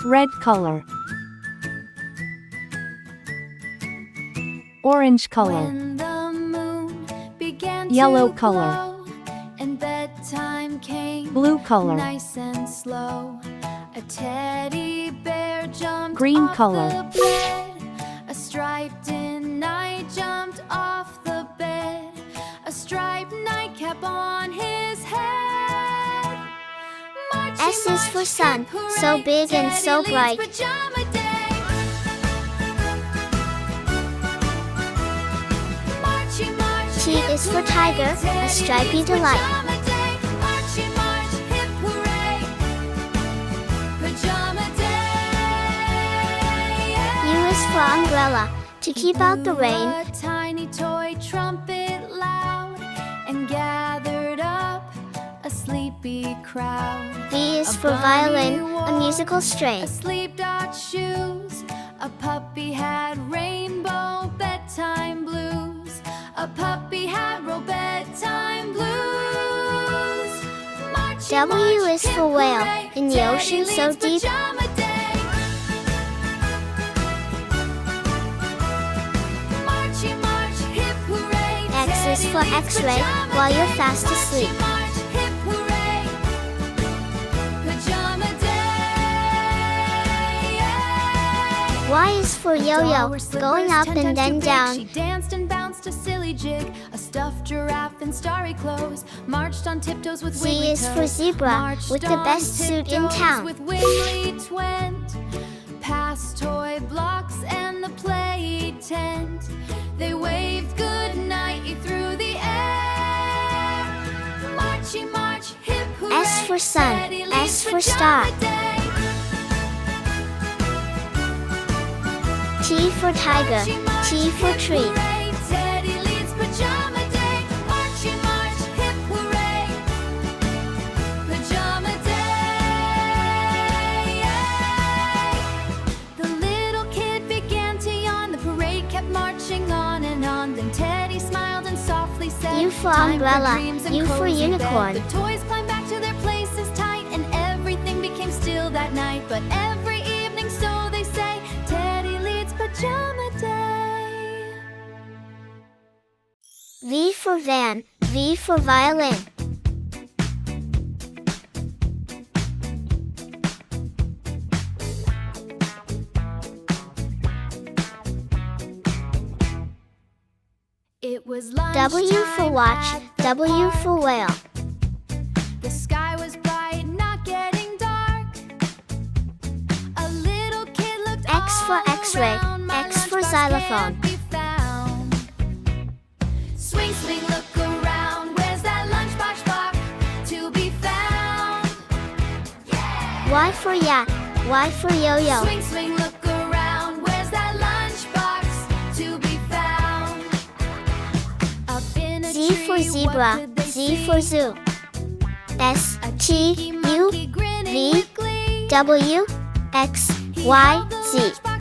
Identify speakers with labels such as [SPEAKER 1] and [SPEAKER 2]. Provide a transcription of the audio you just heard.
[SPEAKER 1] red color, orange color,
[SPEAKER 2] When the moon began
[SPEAKER 1] yellow
[SPEAKER 2] to
[SPEAKER 1] color,
[SPEAKER 2] glow, and bedtime came
[SPEAKER 1] blue color,
[SPEAKER 2] nice and slow, a teddy bear jumped
[SPEAKER 1] green
[SPEAKER 2] off
[SPEAKER 1] color,
[SPEAKER 2] the bed, a striped knight jumped off the bed, a striped nightcap on his head. Marchy,
[SPEAKER 3] S is for
[SPEAKER 2] march,
[SPEAKER 3] sun,
[SPEAKER 2] hip, hooray,
[SPEAKER 3] so big and
[SPEAKER 2] Teddy
[SPEAKER 3] so
[SPEAKER 2] leads
[SPEAKER 3] bright.
[SPEAKER 2] pajama day. Marchy, march,
[SPEAKER 3] T
[SPEAKER 2] hip,
[SPEAKER 3] is for
[SPEAKER 2] hooray,
[SPEAKER 3] tiger, a
[SPEAKER 2] Teddy
[SPEAKER 3] stripy
[SPEAKER 2] leads
[SPEAKER 3] delight.
[SPEAKER 2] pajama day. Marchy, march, hip, hooray, pajama day.
[SPEAKER 3] U is for umbrella, to keep out the rain.
[SPEAKER 2] A tiny toy trumpet loud, and gathered up a sleepy crowd.
[SPEAKER 3] V is
[SPEAKER 2] A
[SPEAKER 3] for
[SPEAKER 2] bunny
[SPEAKER 3] violin, a
[SPEAKER 2] wore
[SPEAKER 3] musical string.
[SPEAKER 2] Asleep dot shoes. A puppy had rainbow bedtime blues. A puppy had roll bedtime blues. Marchy,
[SPEAKER 3] W
[SPEAKER 2] march,
[SPEAKER 3] is
[SPEAKER 2] hip,
[SPEAKER 3] for whale,
[SPEAKER 2] hooray,
[SPEAKER 3] in the
[SPEAKER 2] Teddy
[SPEAKER 3] ocean so
[SPEAKER 2] leads
[SPEAKER 3] deep.
[SPEAKER 2] pajama day. Marchy, march, hip, hooray,
[SPEAKER 3] X is
[SPEAKER 2] Teddy
[SPEAKER 3] for
[SPEAKER 2] leads
[SPEAKER 3] X-ray,
[SPEAKER 2] pajama
[SPEAKER 3] while you're
[SPEAKER 2] day.
[SPEAKER 3] fast asleep.
[SPEAKER 2] Marchy, march, hip, hooray, pajama day.
[SPEAKER 3] Y is for yo-yo,
[SPEAKER 2] Wore slippers
[SPEAKER 3] going up
[SPEAKER 2] 10
[SPEAKER 3] and
[SPEAKER 2] times too
[SPEAKER 3] then
[SPEAKER 2] big.
[SPEAKER 3] down.
[SPEAKER 2] She danced and bounced a silly jig. A stuffed giraffe in starry clothes marched on tiptoes with
[SPEAKER 3] Z
[SPEAKER 2] wiggly
[SPEAKER 3] is for
[SPEAKER 2] toes.
[SPEAKER 3] zebra,
[SPEAKER 2] Marched
[SPEAKER 3] with the
[SPEAKER 2] on
[SPEAKER 3] best suit in
[SPEAKER 2] tiptoes
[SPEAKER 3] town.
[SPEAKER 2] with wiggly twent. Past toy blocks and the play tent, they waved good night through the air. Marchy, march, hip, hooray,
[SPEAKER 3] S for sun,
[SPEAKER 2] Teddy
[SPEAKER 3] S
[SPEAKER 2] leads
[SPEAKER 3] for star.
[SPEAKER 2] pajama day.
[SPEAKER 3] T for tiger, T for tree.
[SPEAKER 2] Teddy leads pajama day. Marchy, march, hip, hooray, pajama day. The little kid began to yawn. The parade kept marching on and on. Then Teddy smiled and softly said,
[SPEAKER 3] U for
[SPEAKER 2] "Time
[SPEAKER 3] umbrella,
[SPEAKER 2] dreams and
[SPEAKER 3] U for
[SPEAKER 2] cozy bed."
[SPEAKER 3] unicorn.
[SPEAKER 2] The toys climbed back to their places tight, and everything became still that night. But every evening, so they say, Teddy leads pajama day.
[SPEAKER 3] V for van, V for violin.
[SPEAKER 2] It was lunch
[SPEAKER 3] W for watch, W for whale.
[SPEAKER 2] The sky was bright, not getting dark. A little kid looked
[SPEAKER 3] X for
[SPEAKER 2] all
[SPEAKER 3] X-ray,
[SPEAKER 2] around. My
[SPEAKER 3] X for
[SPEAKER 2] lunchbox
[SPEAKER 3] xylophone.
[SPEAKER 2] can't be found. Swing, swing, look around. Where's that lunchbox box to be found?
[SPEAKER 3] Y for yak, Y for yo-yo.
[SPEAKER 2] Swing, swing, look around. Where's that lunchbox to be found? Up in a
[SPEAKER 3] Z
[SPEAKER 2] tree,
[SPEAKER 3] for
[SPEAKER 2] what
[SPEAKER 3] zebra,
[SPEAKER 2] could they
[SPEAKER 3] Z for
[SPEAKER 2] see?
[SPEAKER 3] zoo. S,
[SPEAKER 2] A
[SPEAKER 3] T,
[SPEAKER 2] cheeky
[SPEAKER 3] U,
[SPEAKER 2] monkey grinning
[SPEAKER 3] V,
[SPEAKER 2] with glee.
[SPEAKER 3] W, X,
[SPEAKER 2] He
[SPEAKER 3] Y,
[SPEAKER 2] held the
[SPEAKER 3] Z.
[SPEAKER 2] lunchbox